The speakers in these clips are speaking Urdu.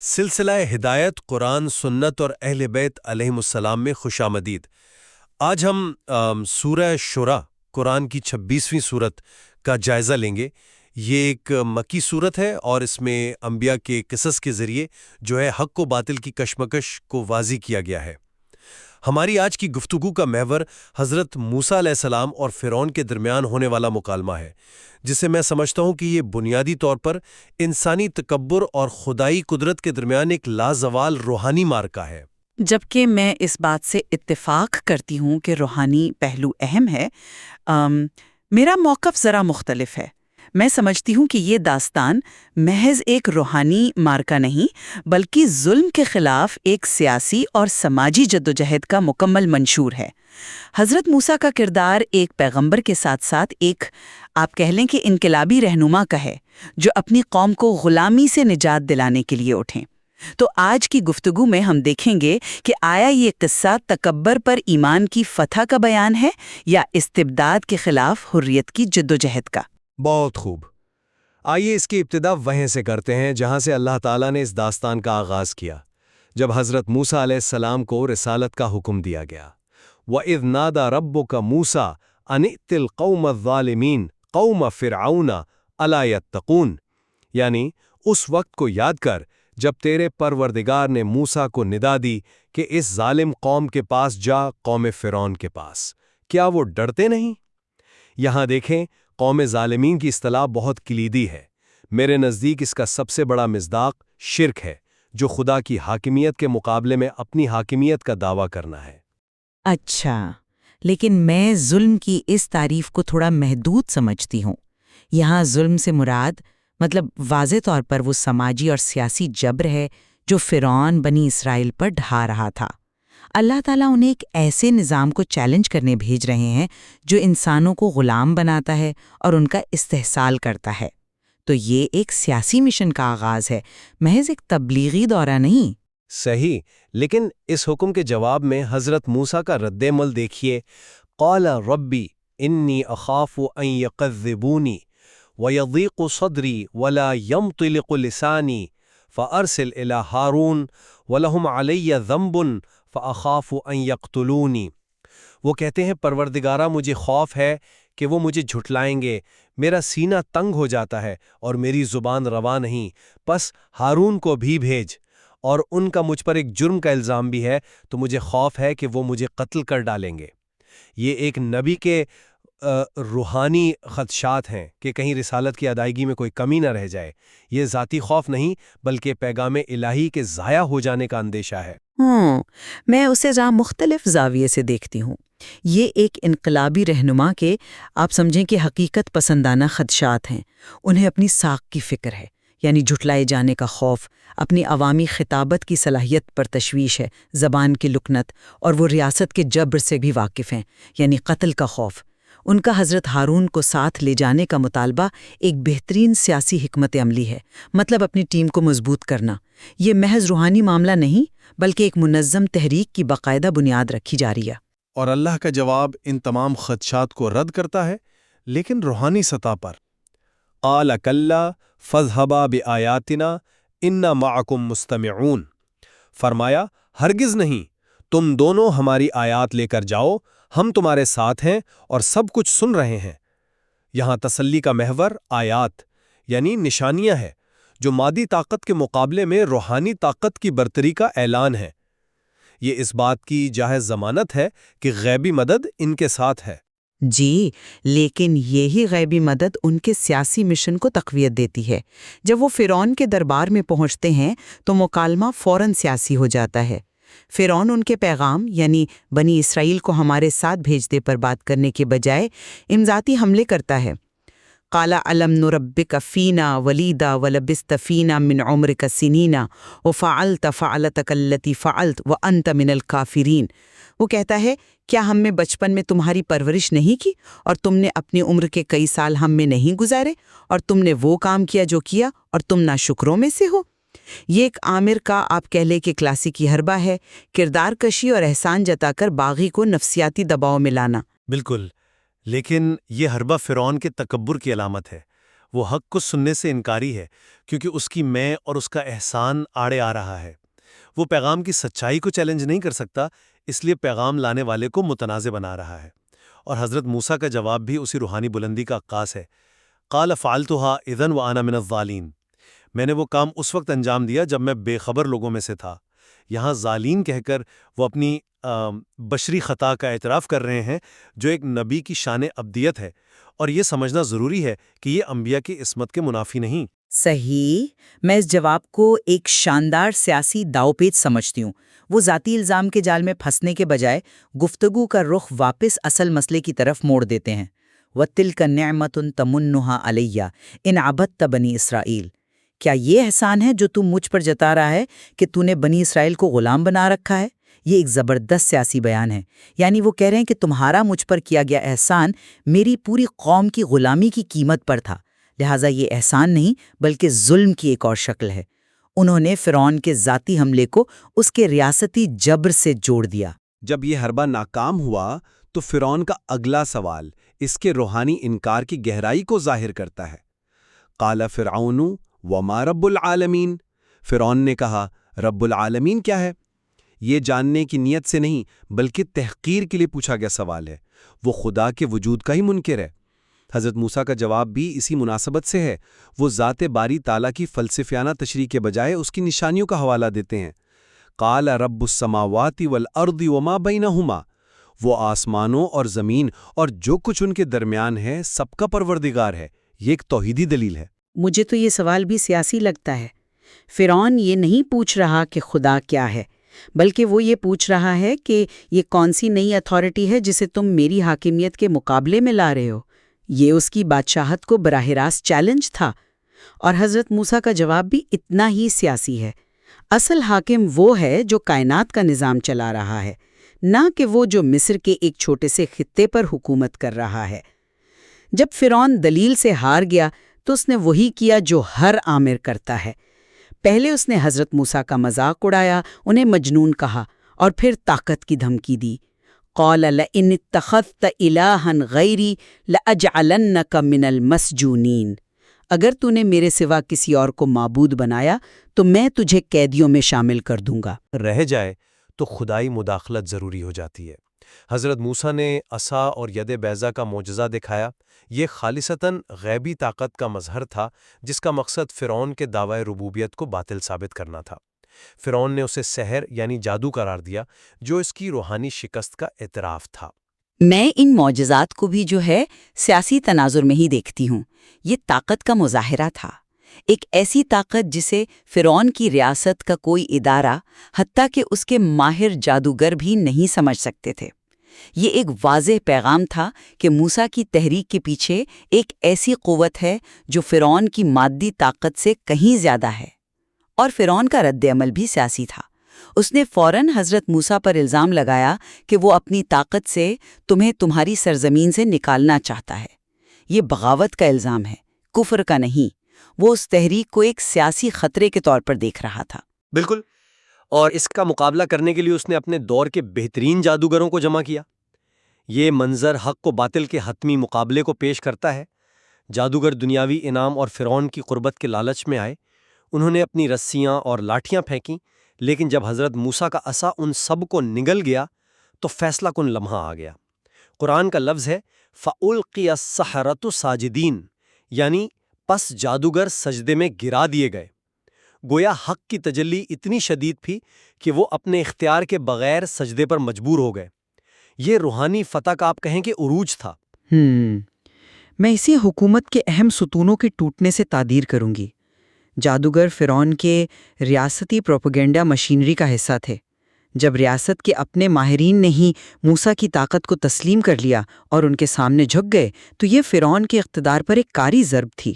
سلسلہ ہدایت قرآن سنت اور اہل بیت علیہم السلام میں خوش آمدید۔ آج ہم سورہ شورى قرآن کی 26ویں سورت کا جائزہ لیں گے۔ یہ ایک مکی سورت ہے اور اس میں انبیاء کے قصص کے ذریعے جو ہے حق و باطل کی کشمکش کو واضح کیا گیا ہے۔ ہماری آج کی گفتگو کا محور حضرت موسیٰ علیہ السلام اور فرعون کے درمیان ہونے والا مکالمہ ہے، جسے میں سمجھتا ہوں کہ یہ بنیادی طور پر انسانی تکبر اور خدائی قدرت کے درمیان ایک لازوال روحانی معرکہ ہے۔ جبکہ میں اس بات سے اتفاق کرتی ہوں کہ روحانی پہلو اہم ہے، میرا موقف ذرا مختلف ہے۔ میں سمجھتی ہوں کہ یہ داستان محض ایک روحانی معرکہ نہیں بلکہ ظلم کے خلاف ایک سیاسی اور سماجی جدوجہد کا مکمل منشور ہے۔ حضرت موسیٰ کا کردار ایک پیغمبر کے ساتھ ساتھ ایک آپ کہہ لیں کہ انقلابی رہنما کا ہے، جو اپنی قوم کو غلامی سے نجات دلانے کے لیے اٹھیں۔ تو آج کی گفتگو میں ہم دیکھیں گے کہ آیا یہ قصہ تکبر پر ایمان کی فتح کا بیان ہے یا استبداد کے خلاف حریت کی جدوجہد کا؟ بہت خوب۔ آئیے اس کی ابتدا وہیں سے کرتے ہیں جہاں سے اللہ تعالیٰ نے اس داستان کا آغاز کیا، جب حضرت موسیٰ علیہ السلام کو رسالت کا حکم دیا گیا۔ وَإِذْ نَادَى رَبُّكَ مُوسَىٰ أَنِ ائْتِ الْقَوْمَ الظَّالِمِينَ قَوْمَ فِرْعَوْنَ أَلَا يَتَّقُونَ، یعنی اس وقت کو یاد کر جب تیرے پروردگار نے موسیٰ کو ندا دی کہ اس ظالم قوم کے پاس جا، قوم فرعون کے پاس، کیا وہ ڈرتے نہیں؟ یہاں دیکھیں، قوم ظالمین کی اصطلاح بہت کلیدی ہے۔ میرے نزدیک اس کا سب سے بڑا مصداق شرک ہے، جو خدا کی حاکمیت کے مقابلے میں اپنی حاکمیت کا دعویٰ کرنا ہے۔ اچھا، لیکن میں ظلم کی اس تعریف کو تھوڑا محدود سمجھتی ہوں۔ یہاں ظلم سے مراد واضح طور پر وہ سماجی اور سیاسی جبر ہے جو فرعون بنی اسرائیل پر ڈھا رہا تھا۔ اللہ تعالیٰ انہیں ایک ایسے نظام کو چیلنج کرنے بھیج رہے ہیں جو انسانوں کو غلام بناتا ہے اور ان کا استحصال کرتا ہے۔ تو یہ ایک سیاسی مشن کا آغاز ہے، محض ایک تبلیغی دورہ نہیں۔ صحیح، لیکن اس حکم کے جواب میں حضرت موسیٰ کا رد عمل دیکھیے۔ قال ربی انی اخاف ان یکذبونی ویضیق صدری ولا یمطلق لسانی فارسل الی ہارون ولہم علی ذنب فاخاف ان یقتلونی۔ وہ کہتے ہیں پروردگارہ، مجھے خوف ہے کہ وہ مجھے جھٹلائیں گے، میرا سینہ تنگ ہو جاتا ہے اور میری زبان روا نہیں، پس ہارون کو بھی بھیج، اور ان کا مجھ پر ایک جرم کا الزام بھی ہے، تو مجھے خوف ہے کہ وہ مجھے قتل کر ڈالیں گے۔ یہ ایک نبی کے روحانی خدشات ہیں کہ کہیں رسالت کی ادائیگی میں کوئی کمی نہ رہ جائے۔ یہ ذاتی خوف نہیں بلکہ پیغام الہی کے ضائع ہو جانے کا اندیشہ ہے۔ میں اسے مختلف زاویے سے دیکھتی ہوں۔ یہ ایک انقلابی رہنما کے آپ سمجھیں کہ حقیقت پسندانہ خدشات ہیں۔ انہیں اپنی ساکھ کی فکر ہے، یعنی جھٹلائے جانے کا خوف، اپنی عوامی خطابت کی صلاحیت پر تشویش ہے، زبان کی لکنت، اور وہ ریاست کے جبر سے بھی واقف ہیں، یعنی قتل کا خوف۔ ان کا حضرت ہارون کو ساتھ لے جانے کا مطالبہ ایک بہترین سیاسی حکمت عملی ہے، اپنی ٹیم کو مضبوط کرنا۔ یہ محض روحانی معاملہ نہیں بلکہ ایک منظم تحریک کی باقاعدہ بنیاد رکھی جا رہی ہے۔ اور اللہ کا جواب ان تمام خدشات کو رد کرتا ہے، لیکن روحانی سطح پر۔ قال کلا فاذهبا بآیاتنا انا معکم مستمعون، فرمایا ہرگز نہیں، تم دونوں ہماری آیات لے کر جاؤ، ہم تمہارے ساتھ ہیں اور سب کچھ سن رہے ہیں۔ یہاں تسلی کا محور آیات یعنی نشانیاں ہے، جو مادی طاقت کے مقابلے میں روحانی طاقت کی برتری کا اعلان ہے۔ یہ اس بات کی جاہز ضمانت ہے کہ غیبی مدد ان کے ساتھ ہے۔ جی، لیکن یہی غیبی مدد ان کے سیاسی مشن کو تقویت دیتی ہے۔ جب وہ فرعون کے دربار میں پہنچتے ہیں تو مکالمہ فوراً سیاسی ہو جاتا ہے۔ فرعون ان کے پیغام یعنی بنی اسرائیل کو ہمارے ساتھ بھیج دے پر بات کرنے کے بجائے امذاتی حملے کرتا ہے۔ قال الم نربک فینا ولیدا ولبست فینا من عمرک سنینا وفعلت فعلتک التی فعلت وانت من الکافرین۔ وہ کہتا ہے، کیا ہم نے بچپن میں تمہاری پرورش نہیں کی اور تم نے اپنی عمر کے کئی سال ہم میں نہیں گزارے، اور تم نے وہ کام کیا جو کیا اور تم ناشکروں میں سے ہو؟ یہ ایک عامر کا آپ کہہ لیں کہ کلاسیکی حربہ ہے، کردار کشی اور احسان جتا کر باغی کو نفسیاتی دباؤ میں لانا۔ بالکل، لیکن یہ حربہ فرعون کے تکبر کی علامت ہے۔ وہ حق کو سننے سے انکاری ہے کیونکہ اس کی میں اور اس کا احسان آڑے آ رہا ہے۔ وہ پیغام کی سچائی کو چیلنج نہیں کر سکتا، اس لیے پیغام لانے والے کو متنازع بنا رہا ہے۔ اور حضرت موسیٰ کا جواب بھی اسی روحانی بلندی کا عکاس ہے۔ قال فعلتها اذن وانا من الظالین، میں نے وہ کام اس وقت انجام دیا جب میں بے خبر لوگوں میں سے تھا۔ یہاں ظالین کہہ کر وہ اپنی بشری خطا کا اعتراف کر رہے ہیں جو ایک نبی کی شان ابدیت ہے، اور یہ سمجھنا ضروری ہے کہ یہ انبیاء کی عصمت کے منافی نہیں۔ صحیح، میں اس جواب کو ایک شاندار سیاسی داؤ پیچ سمجھتی ہوں۔ وہ ذاتی الزام کے جال میں پھنسنے کے بجائے گفتگو کا رخ واپس اصل مسئلے کی طرف موڑ دیتے ہیں۔ وَتِلْكَ نِعْمَةٌ تَمُنُّهَا عَلَيَّ إِنْ عَبَدْتَ بَنِي اسرائیل، کیا یہ احسان ہے جو تم مجھ پر جتا رہا ہے کہ تو نے بنی اسرائیل کو غلام بنا رکھا ہے؟ یہ ایک زبردست سیاسی بیان ہے، یعنی وہ کہہ رہے ہیں کہ تمہارا مجھ پر کیا گیا احسان میری پوری قوم کی غلامی کی قیمت پر تھا، لہٰذا یہ احسان نہیں بلکہ ظلم کی ایک اور شکل ہے۔ انہوں نے فرعون کے ذاتی حملے کو اس کے ریاستی جبر سے جوڑ دیا۔ جب یہ حربہ ناکام ہوا تو فرعون کا اگلا سوال اس کے روحانی انکار کی گہرائی کو ظاہر کرتا ہے۔ قال فرعون وما رب العالمین، فرعون نے کہا رب العالمین کیا ہے؟ یہ جاننے کی نیت سے نہیں بلکہ تحقیر کے لیے پوچھا گیا سوال ہے۔ وہ خدا کے وجود کا ہی منکر ہے۔ حضرت موسیٰ کا جواب بھی اسی مناسبت سے ہے۔ وہ ذات باری تعالیٰ کی فلسفیانہ تشریح کے بجائے اس کی نشانیوں کا حوالہ دیتے ہیں۔ قال رب السماوات والارض وما بینہما، وہ آسمانوں اور زمین اور جو کچھ ان کے درمیان ہے سب کا پروردگار ہے۔ یہ ایک توحیدی دلیل ہے۔ مجھے تو یہ سوال بھی سیاسی لگتا ہے۔ فرعون یہ نہیں پوچھ رہا کہ خدا کیا ہے، بلکہ وہ یہ پوچھ رہا ہے کہ یہ کون سی نئی اتھارٹی ہے جسے تم میری حاکمیت کے مقابلے میں لا رہے ہو۔ یہ اس کی بادشاہت کو براہ راست چیلنج تھا، اور حضرت موسیٰ کا جواب بھی اتنا ہی سیاسی ہے۔ اصل حاکم وہ ہے جو کائنات کا نظام چلا رہا ہے، نہ کہ وہ جو مصر کے ایک چھوٹے سے خطے پر حکومت کر رہا ہے۔ جب فرعون دلیل سے ہار گیا تو اس نے وہی کیا جو ہر آمر کرتا ہے۔ پہلے اس نے حضرت موسیٰ کا مذاق اڑایا، انہیں مجنون کہا، اور پھر طاقت کی دھمکی دی۔ قال لئن اتخذت الہا غیری لأجعلنک من المسجونین، اگر تو نے میرے سوا کسی اور کو معبود بنایا تو میں تجھے قیدیوں میں شامل کر دوں گا۔ رہ جائے تو خدائی مداخلت ضروری ہو جاتی ہے۔ حضرت موسیٰ نے عصا اور ید بیضا کا معجزہ دکھایا۔ یہ خالصتاً غیبی طاقت کا مظہر تھا جس کا مقصد فرعون کے دعوی ربوبیت کو باطل ثابت کرنا تھا۔ فرعون نے اسے سحر یعنی جادو قرار دیا جو اس کی روحانی شکست کا اعتراف تھا۔ میں ان معجزات کو بھی جو ہے سیاسی تناظر میں ہی دیکھتی ہوں۔ یہ طاقت کا مظاہرہ تھا، ایک ایسی طاقت جسے فرعون کی ریاست کا کوئی ادارہ حتیٰ کہ اس کے ماہر جادوگر بھی نہیں سمجھ سکتے تھے۔ یہ ایک واضح پیغام تھا کہ موسیٰ کی تحریک کے پیچھے ایک ایسی قوت ہے جو فرعون کی مادی طاقت سے کہیں زیادہ ہے۔ اور فرعون کا رد عمل بھی سیاسی تھا۔ اس نے فوراً حضرت موسیٰ پر الزام لگایا کہ وہ اپنی طاقت سے تمہیں تمہاری سرزمین سے نکالنا چاہتا ہے۔ یہ بغاوت کا الزام ہے، کفر کا نہیں۔ وہ اس تحریک کو ایک سیاسی خطرے کے طور پر دیکھ رہا تھا۔ بالکل، اور اس کا مقابلہ کرنے کے لیے اس نے اپنے دور کے بہترین جادوگروں کو جمع کیا۔ یہ منظر حق و باطل کے حتمی مقابلے کو پیش کرتا ہے۔ جادوگر دنیاوی انعام اور فرعون کی قربت کے لالچ میں آئے۔ انہوں نے اپنی رسیاں اور لاٹھیاں پھینکیں، لیکن جب حضرت موسیٰ کا عصا ان سب کو نگل گیا تو فیصلہ کن لمحہ آ گیا۔ قرآن کا لفظ ہے فَأُلْقِيَ السَّحَرَةُ سَاجِدِينَ، یعنی پس جادوگر سجدے میں گرا دیے گئے۔ گویا حق کی تجلی اتنی شدید تھی کہ وہ اپنے اختیار کے بغیر سجدے پر مجبور ہو گئے۔ یہ روحانی فتح کا آپ کہیں کہ عروج تھا۔ میں اسی حکومت کے اہم ستونوں کے ٹوٹنے سے تعبیر کروں گی۔ جادوگر فرعون کے ریاستی پروپیگنڈا مشینری کا حصہ تھے۔ جب ریاست کے اپنے ماہرین نے ہی موسیٰ کی طاقت کو تسلیم کر لیا اور ان کے سامنے جھک گئے تو یہ فرعون کے اقتدار پر ایک کاری ضرب تھی۔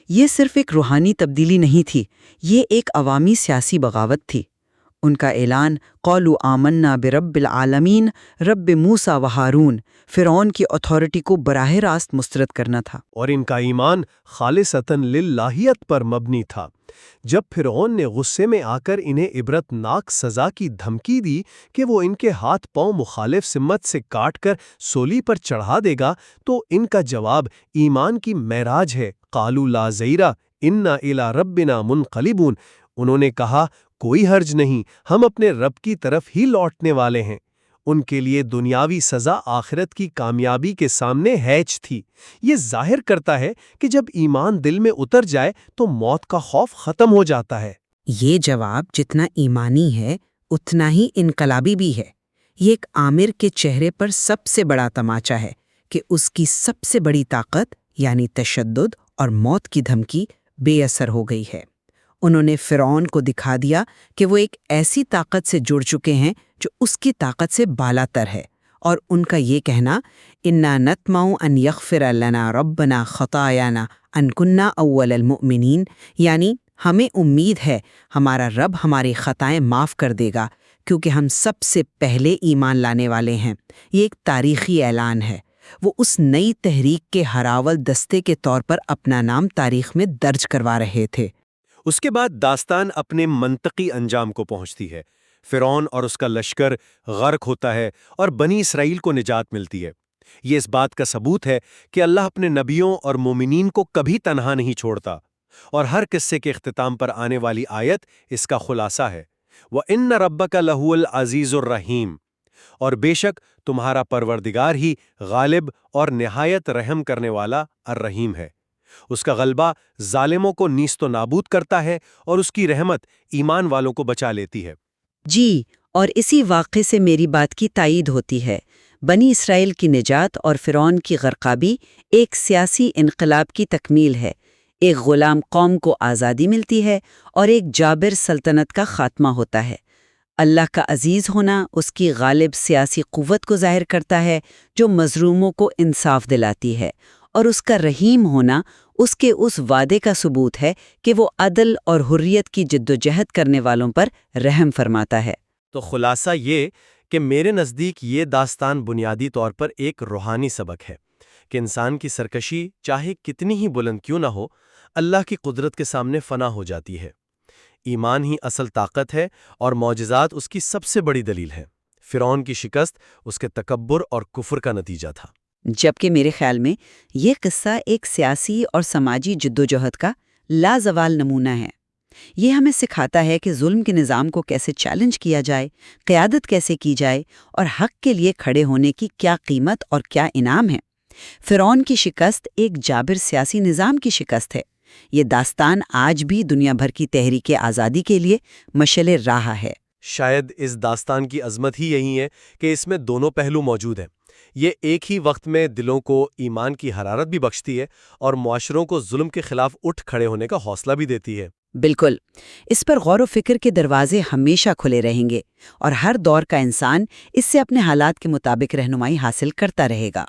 یہ صرف ایک روحانی تبدیلی نہیں تھی، یہ ایک عوامی سیاسی بغاوت تھی۔ ان کا اعلان قولوا آمنا برب العالمین رب موسیٰ و ہارون فرعون کی اتھارٹی کو براہ راست مسترد کرنا تھا۔ اور ان کا ایمان خالصتاً للہیت پر مبنی تھا، جب فرعون نے غصے میں آ کر انہیں عبرتناک سزا کی دھمکی دی کہ وہ ان کے ہاتھ پاؤں مخالف سمت سے کاٹ کر سولی پر چڑھا دے گا، تو ان کا جواب ایمان کی معراج ہے۔ قالوا لا ضیرہ انا الی ربنا منقلبون۔ انہوں نے کہا کوئی حرج نہیں، ہم اپنے رب کی طرف ہی لوٹنے والے ہیں۔ ان کے لیے دنیاوی سزا آخرت کی کامیابی کے سامنے ہیچ تھی۔ یہ ظاہر کرتا ہے کہ جب ایمان دل میں اتر جائے تو موت کا خوف ختم ہو جاتا ہے۔ یہ جواب جتنا ایمانی ہے اتنا ہی انقلابی بھی ہے۔ یہ ایک عامر کے چہرے پر سب سے بڑا تماچا ہے کہ اس کی سب سے بڑی طاقت یعنی تشدد اور موت کی دھمکی بے اثر ہو گئی ہے۔ انہوں نے فرعون کو دکھا دیا کہ وہ ایک ایسی طاقت سے جڑ چکے ہیں جو اس کی طاقت سے بالا تر ہے، اور ان کا یہ کہنا انا نطمع ان یغفر لنا ربنا خطایانا ان کنا اول المؤمنین، یعنی ہمیں امید ہے ہمارا رب ہماری خطائیں معاف کر دے گا کیونکہ ہم سب سے پہلے ایمان لانے والے ہیں، یہ ایک تاریخی اعلان ہے۔ وہ اس نئی تحریک کے ہراول دستے کے طور پر اپنا نام تاریخ میں درج کروا رہے تھے۔ اس کے بعد داستان اپنے منطقی انجام کو پہنچتی ہے۔ فرعون اور اس کا لشکر غرق ہوتا ہے اور بنی اسرائیل کو نجات ملتی ہے۔ یہ اس بات کا ثبوت ہے کہ اللہ اپنے نبیوں اور مومنین کو کبھی تنہا نہیں چھوڑتا، اور ہر قصے کے اختتام پر آنے والی آیت اس کا خلاصہ ہے۔ وَإِنَّ رَبَّكَ لَهُوَ الْعَزِيزُ الرَّحِيمُ، اور بے شک تمہارا پروردگار ہی غالب اور نہایت رحم کرنے والا الرحیم ہے۔ اس کا غلبہ ظالموں کو نیست و نابود کرتا ہے اور اس کی رحمت ایمان والوں کو بچا لیتی ہے۔ جی، اور اسی واقعے سے میری بات کی تائید ہوتی ہے۔ بنی اسرائیل کی نجات اور فرعون کی غرقابی ایک سیاسی انقلاب کی تکمیل ہے۔ ایک غلام قوم کو آزادی ملتی ہے اور ایک جابر سلطنت کا خاتمہ ہوتا ہے۔ اللہ کا عزیز ہونا اس کی غالب سیاسی قوت کو ظاہر کرتا ہے جو مظلوموں کو انصاف دلاتی ہے، اور اس کا رحیم ہونا اس کے اس وعدے کا ثبوت ہے کہ وہ عدل اور حریت کی جدوجہد کرنے والوں پر رحم فرماتا ہے۔ تو خلاصہ یہ کہ میرے نزدیک یہ داستان بنیادی طور پر ایک روحانی سبق ہے کہ انسان کی سرکشی چاہے کتنی ہی بلند کیوں نہ ہو، اللہ کی قدرت کے سامنے فنا ہو جاتی ہے۔ ایمان ہی اصل طاقت ہے اور معجزات اس کی سب سے بڑی دلیل ہے۔ فرعون کی شکست اس کے تکبر اور کفر کا نتیجہ تھا۔ جبکہ میرے خیال میں یہ قصہ ایک سیاسی اور سماجی جدوجہد کا لازوال نمونہ ہے۔ یہ ہمیں سکھاتا ہے کہ ظلم کے نظام کو کیسے چیلنج کیا جائے، قیادت کیسے کی جائے، اور حق کے لیے کھڑے ہونے کی کیا قیمت اور کیا انعام ہے۔ فرعون کی شکست ایک جابر سیاسی نظام کی شکست ہے۔ یہ داستان آج بھی دنیا بھر کی تحریک آزادی کے لیے مشعل راہ ہے۔ شاید اس داستان کی عظمت ہی یہی ہے کہ اس میں دونوں پہلو موجود ہیں۔ یہ ایک ہی وقت میں دلوں کو ایمان کی حرارت بھی بخشتی ہے اور معاشروں کو ظلم کے خلاف اٹھ کھڑے ہونے کا حوصلہ بھی دیتی ہے۔ بالکل، اس پر غور و فکر کے دروازے ہمیشہ کھلے رہیں گے، اور ہر دور کا انسان اس سے اپنے حالات کے مطابق رہنمائی حاصل کرتا رہے گا۔